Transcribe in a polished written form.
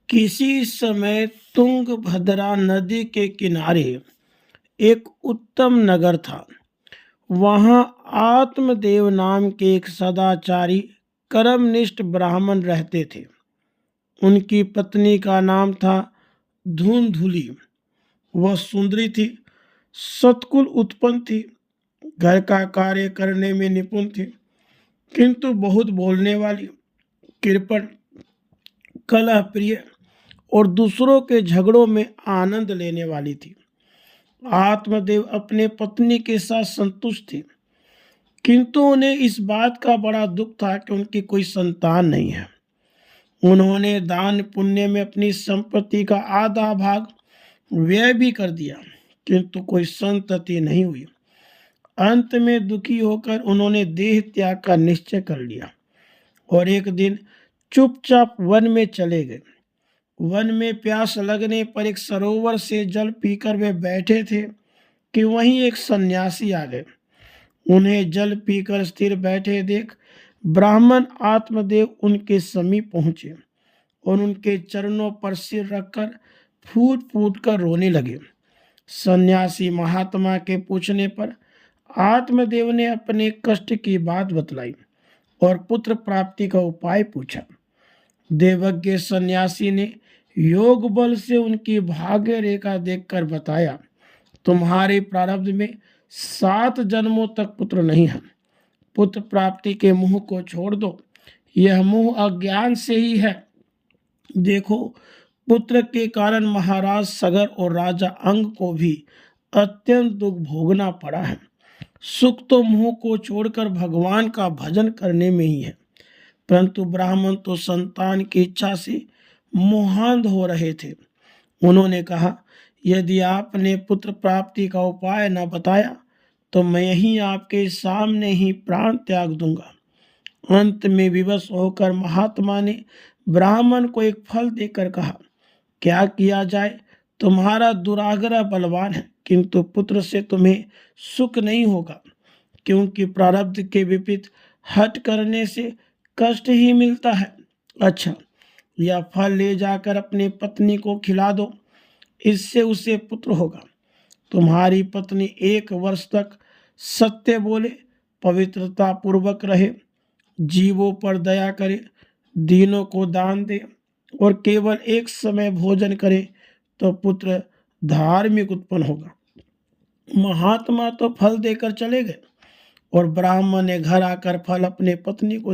किसी समय तुंगभद्रा नदी के किनारे एक उत्तम नगर था। वहां आत्मदेव नाम के एक सदाचारी कर्मनिष्ठ ब्राह्मण रहते थे। उनकी पत्नी का नाम था धुंधुली। वह सुंदरी थी, सत्कुल उत्पन्न थी, घर का कार्य करने में निपुण थी, किंतु बहुत बोलने वाली, कृपण, कलह प्रिय और दूसरों के झगड़ों में आनंद लेने वाली थी। आत्मदेव अपने पत्नी के साथ संतुष्ट थे, किंतु उन्हें इस बात का बड़ा दुख था कि उनकी कोई संतान नहीं है। उन्होंने दान पुण्य में अपनी संपत्ति का आधा भाग व्यय भी कर दिया, किंतु कोई संतति नहीं हुई। अंत में दुखी होकर उन्होंने देह त्याग का निश्चय कर लिया और एक दिन चुपचाप वन में चले गए। वन में प्यास लगने पर एक सरोवर से जल पीकर वे बैठे थे कि वहीं एक सन्यासी आ गए। उन्हें जल पीकर स्थिर बैठे देख ब्राह्मण आत्मदेव उनके समीप पहुंचे और उनके चरणों पर सिर रखकर फूट फूट कर रोने लगे। सन्यासी महात्मा के पूछने पर आत्मदेव ने अपने कष्ट की बात बतलाई और पुत्र प्राप्ति का उपाय पूछा। देवज्ञ सन्यासी ने योग बल से उनकी भाग्य रेखा देखकर बताया, तुम्हारे प्रारब्ध में 7 जन्मों तक पुत्र नहीं है। पुत्र प्राप्ति के मुंह को छोड़ दो, यह मुंह अज्ञान से ही है। देखो, पुत्र के कारण महाराज सगर और राजा अंग को भी अत्यंत दुख भोगना पड़ा है। सुख तो मुंह को छोड़कर भगवान का भजन करने में ही है, परंतु ब्राह्मण तो संतान की इच्छा से मोहांध हो रहे थे। उन्होंने कहा, यदि आपने पुत्र प्राप्ति का उपाय न बताया तो मैं यहीं आपके सामने ही प्राण त्याग दूंगा। अंत में विवश होकर महात्मा ने ब्राह्मण को एक फल देकर कहा, क्या किया जाए, तुम्हारा दुराग्रह बलवान है, किंतु पुत्र से तुम्हें सुख नहीं होगा, क्योंकि प्रारब्ध के विपरीत हट करने से कष्ट ही मिलता है। अच्छा, यह फल ले जाकर अपनी पत्नी को खिला दो, इससे उसे पुत्र होगा। तुम्हारी पत्नी 1 वर्ष तक सत्य बोले, पवित्रता पूर्वक रहे, जीवों पर दया करे, दीनों को दान दे और केवल एक समय भोजन करे तो पुत्र धार्मिक उत्पन्न होगा। महात्मा तो फल देकर चले गए और ब्राह्मण ने घर आकर फल अपने पत्नी को